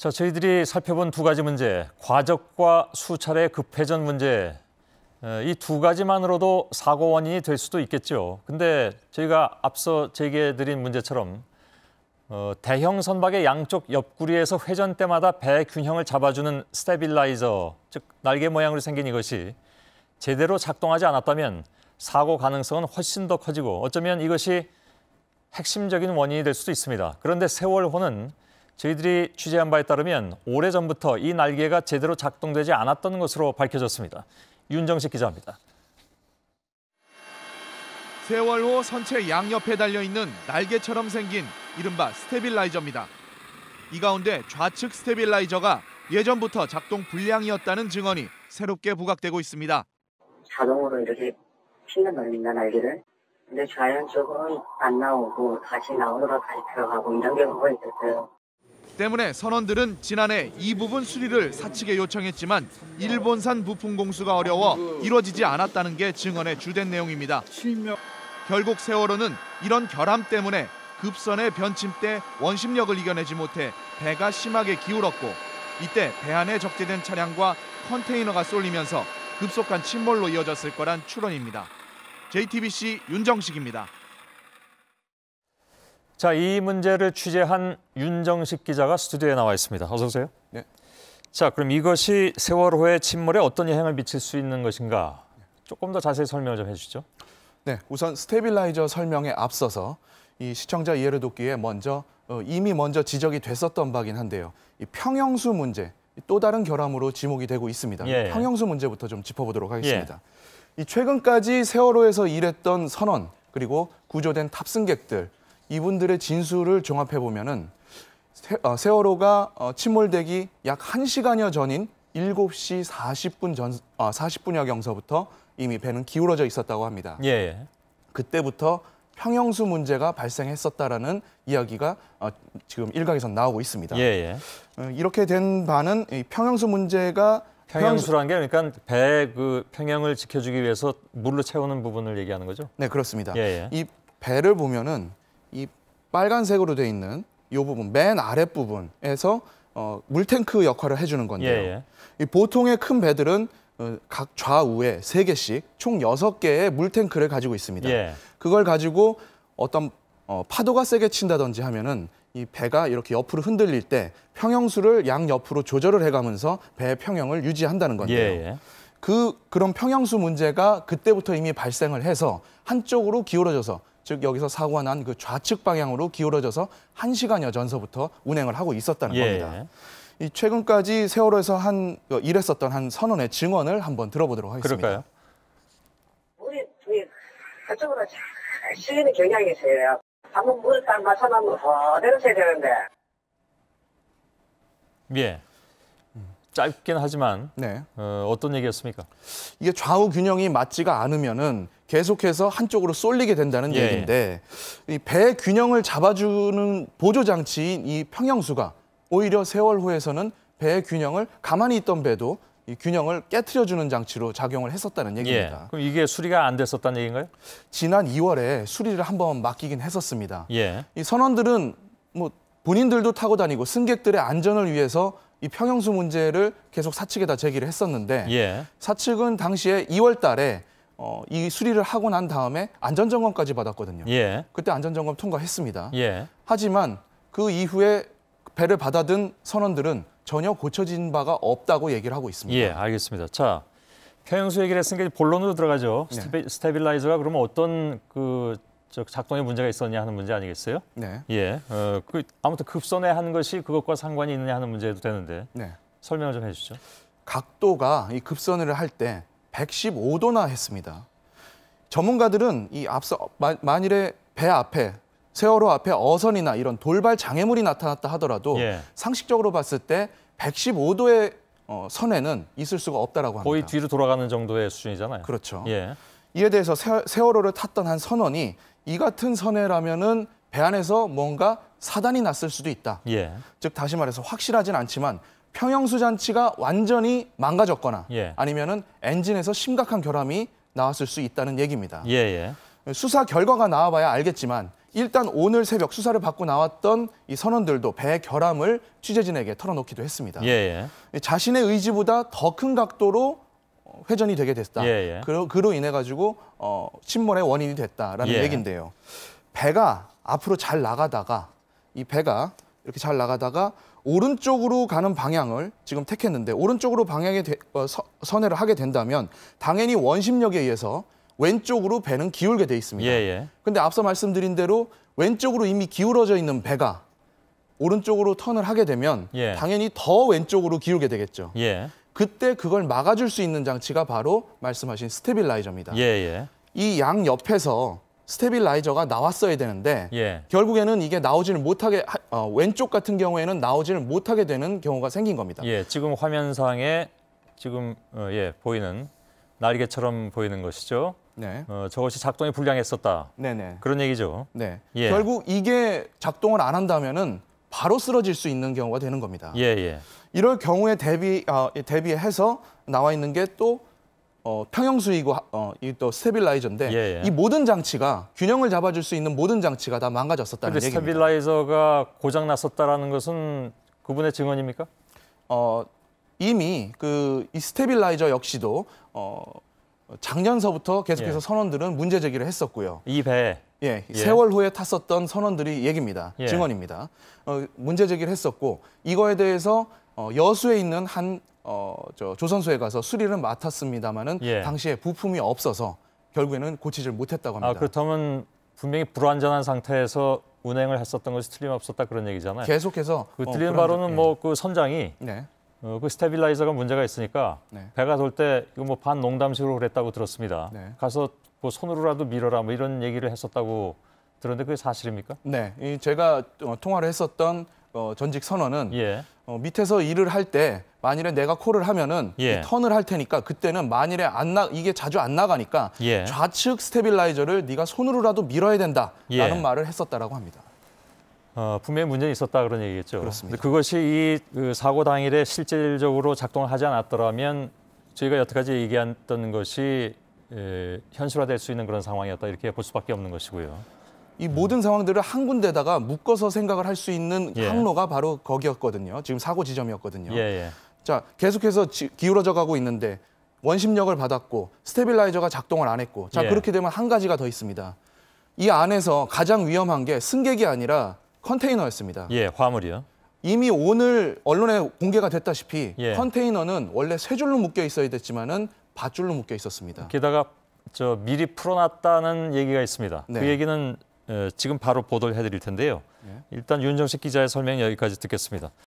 자, 저희들이 살펴본 두 가지 문제, 과적과 수차례 급회전 문제, 이 두 가지만으로도 사고 원인이 될 수도 있겠죠. 근데 저희가 앞서 제기해드린 문제처럼 대형 선박의 양쪽 옆구리에서 회전 때마다 배 균형을 잡아주는 스테빌라이저, 즉 날개 모양으로 생긴 이것이 제대로 작동하지 않았다면 사고 가능성은 훨씬 더 커지고 어쩌면 이것이 핵심적인 원인이 될 수도 있습니다. 그런데 세월호는 저희들이 취재한 바에 따르면 오래전부터 이 날개가 제대로 작동되지 않았던 것으로 밝혀졌습니다. 윤정식 기자입니다. 세월호 선체 양옆에 달려있는 날개처럼 생긴 이른바 스테빌라이저입니다. 이 가운데 좌측 스테빌라이저가 예전부터 작동 불량이었다는 증언이 새롭게 부각되고 있습니다. 자동으로 이렇게 핀는 겁니다, 날개를. 근데 좌연 쪽은 안 나오고 다시 나오다가 다시 들어가고 이런 경우가 있었어요. 때문에 선원들은 지난해 이 부분 수리를 사측에 요청했지만 일본산 부품 공수가 어려워 이뤄지지 않았다는 게 증언의 주된 내용입니다. 결국 세월호는 이런 결함 때문에 급선의 변침 때 원심력을 이겨내지 못해 배가 심하게 기울었고 이때 배 안에 적재된 차량과 컨테이너가 쏠리면서 급속한 침몰로 이어졌을 거란 추론입니다. JTBC 윤정식입니다. 자, 이 문제를 취재한 윤정식 기자가 스튜디오에 나와 있습니다. 어서 오세요. 네. 자, 그럼 이것이 세월호의 침몰에 어떤 영향을 미칠 수 있는 것인가? 조금 더 자세히 설명을 좀 해주시죠. 네, 우선 스테빌라이저 설명에 앞서서 이 시청자 이해를 돕기 위해 이미 먼저 지적이 됐었던 바긴 한데요. 이 평형수 문제, 또 다른 결함으로 지목이 되고 있습니다. 예. 평형수 문제부터 좀 짚어보도록 하겠습니다. 이 최근까지 세월호에서 일했던 선원 그리고 구조된 탑승객들 이분들의 진술을 종합해 보면은 세월호가 침몰되기 약 1시간여 전인 7시 40분여 경서부터 이미 배는 기울어져 있었다고 합니다. 예. 그때부터 평형수 문제가 발생했었다라는 이야기가 지금 일각에서 나오고 있습니다. 예. 이렇게 된 바는 이 평형수 문제가 평형수라는 게 그러니까 배 그 평형을 지켜주기 위해서 물로 채우는 부분을 얘기하는 거죠? 네, 그렇습니다. 예. 이 배를 보면은 이 빨간색으로 돼 있는 이 부분, 맨 아랫 부분에서 물탱크 역할을 해주는 건데요. 이 보통의 큰 배들은 각 좌우에 3개씩 총 6개의 물탱크를 가지고 있습니다. 그걸 가지고 어떤 파도가 세게 친다든지 하면은 이 배가 이렇게 옆으로 흔들릴 때 평형수를 양옆으로 조절을 해가면서 배의 평형을 유지한다는 건데요. 그런 평형수 문제가 그때부터 이미 발생을 해서 한쪽으로 기울어져서 즉 여기서 사고가 난 그 좌측 방향으로 기울어져서 1시간여 전서부터 운행을 하고 있었다는 겁니다. 이 최근까지 세월호에서 일했었던 한 선원의 증언을 한번 들어보도록 하겠습니다. 그럴까요? 우리 그쪽으로 잘 쓰이는 경향이 있어요. 한번 물을 딱 맞춰놓으면 그대로 써야 되는데. 예. 짧긴 하지만 네. 어떤 얘기였습니까? 이게 좌우 균형이 맞지가 않으면은 계속해서 한쪽으로 쏠리게 된다는 얘기인데 이 배 균형을 잡아주는 보조 장치인 이 평형수가 오히려 세월호에서는 배의 균형을 가만히 있던 배도 이 균형을 깨트려주는 장치로 작용을 했었다는 얘기입니다. 그럼 이게 수리가 안 됐었다는 얘기인가요? 지난 2월에 수리를 한번 맡기긴 했었습니다. 이 선원들은 뭐 본인들도 타고 다니고 승객들의 안전을 위해서 이 평형수 문제를 계속 사측에다 제기를 했었는데 사측은 당시에 2월 달에 이 수리를 하고 난 다음에 안전점검까지 받았거든요. 그때 안전점검 통과했습니다. 하지만 그 이후에 배를 받아든 선원들은 전혀 고쳐진 바가 없다고 얘기를 하고 있습니다. 알겠습니다. 자, 평형수 얘기를 했으니까 본론으로 들어가죠. 스테빌라이저가 그러면 어떤 작동에 문제가 있었냐 하는 문제 아니겠어요? 아무튼 급선회 한 것이 그것과 상관이 있느냐 하는 문제도 되는데 설명을 좀 해주시죠. 각도가 이 급선회를 할 때 115도나 했습니다. 전문가들은 이 앞서 만일에 배 앞에 세월호 앞에 어선이나 이런 돌발 장애물이 나타났다 하더라도 상식적으로 봤을 때 115도의 선회는 있을 수가 없다라고 합니다. 거의 뒤로 돌아가는 정도의 수준이잖아요. 그렇죠. 이에 대해서 세월호를 탔던 한 선원이 이 같은 선회라면은 배 안에서 뭔가 사단이 났을 수도 있다. 즉 다시 말해서 확실하진 않지만 평형수 장치가 완전히 망가졌거나 아니면은 엔진에서 심각한 결함이 나왔을 수 있다는 얘기입니다. 수사 결과가 나와봐야 알겠지만 일단 오늘 새벽 수사를 받고 나왔던 이 선원들도 배 결함을 취재진에게 털어놓기도 했습니다. 예, 자신의 의지보다 더 큰 각도로 회전이 되게 됐다. 예. 그로 인해 가지고 침몰의 원인이 됐다라는 예. 얘기인데요. 배가 앞으로 잘 나가다가 이 배가 이렇게 잘 나가다가 오른쪽으로 가는 방향을 지금 택했는데 오른쪽으로 선회를 하게 된다면 당연히 원심력에 의해서 왼쪽으로 배는 기울게 돼 있습니다. 예. 근데 앞서 말씀드린 대로 왼쪽으로 이미 기울어져 있는 배가 오른쪽으로 턴을 하게 되면 예. 당연히 더 왼쪽으로 기울게 되겠죠. 예. 그때 그걸 막아줄 수 있는 장치가 바로 말씀하신 스테빌라이저입니다. 예. 이 양 옆에서 스테빌라이저가 나왔어야 되는데 예. 결국에는 이게 나오지를 못하게 왼쪽 같은 경우에는 나오지를 못하게 되는 경우가 생긴 겁니다. 예. 지금 화면상에 지금 보이는 날개처럼 보이는 것이죠. 네. 저것이 작동이 불량했었다. 네네. 그런 얘기죠. 네. 예. 결국 이게 작동을 안 한다면은 바로 쓰러질 수 있는 경우가 되는 겁니다. 예. 이럴 경우에 대비해서 나와 있는 게 또 평형수이고 이 또 스테빌라이저인데 예. 이 모든 장치가 균형을 잡아줄 수 있는 모든 장치가 다 망가졌었다는 그런데 얘기입니다. 스테빌라이저가 고장 났었다라는 것은 그분의 증언입니까? 이미 이 스테빌라이저 역시도 작년서부터 계속해서 예. 선원들은 문제 제기를 했었고요. 이 배. 예, 세월호에 탔었던 선원들이 얘기입니다. 예. 증언입니다. 문제 제기를 했었고 이거에 대해서 여수에 있는 한 조선소에 가서 수리를 맡았습니다마는 예. 당시에 부품이 없어서 결국에는 고치질 못했다고 합니다. 그렇다면 분명히 불완전한 상태에서 운행을 했었던 것이 틀림없었다 그런 얘기잖아요. 계속해서 그 틀린 바로는 그 선장이 네. 그 스테빌라이저가 문제가 있으니까 네. 배가 돌 때 이거 뭐 반농담식으로 그랬다고 들었습니다. 네. 가서 뭐 손으로라도 밀어라 뭐 이런 얘기를 했었다고 들었는데 그게 사실입니까? 네, 제가 통화를 했었던 전직 선원은 예. 밑에서 일을 할 때 만일에 내가 콜을 하면은 예. 이 턴을 할 테니까 그때는 만일에 이게 자주 안 나가니까 예. 좌측 스테빌라이저를 네가 손으로라도 밀어야 된다라는 예. 말을 했었다라고 합니다. 분명히 문제는 있었다 그런 얘기겠죠. 그렇습니다. 근데 그것이 그 사고 당일에 실질적으로 작동을 하지 않았더라면 저희가 여태까지 얘기했던 것이 현실화될 수 있는 그런 상황이었다 이렇게 볼 수밖에 없는 것이고요. 이 모든 상황들을 한 군데다가 묶어서 생각을 할 수 있는 예. 항로가 바로 거기였거든요. 지금 사고 지점이었거든요. 예. 자, 계속해서 기울어져 가고 있는데 원심력을 받았고 스테빌라이저가 작동을 안 했고 자, 예. 그렇게 되면 한 가지가 더 있습니다. 이 안에서 가장 위험한 게 승객이 아니라 컨테이너였습니다. 예, 화물이요. 이미 오늘 언론에 공개가 됐다시피 예. 컨테이너는 원래 세 줄로 묶여 있어야 됐지만은 밧줄로 묶여 있었습니다. 게다가 미리 풀어놨다는 얘기가 있습니다. 네. 그 얘기는 지금 바로 보도를 해드릴 텐데요. 네. 일단 윤정식 기자의 설명 여기까지 듣겠습니다.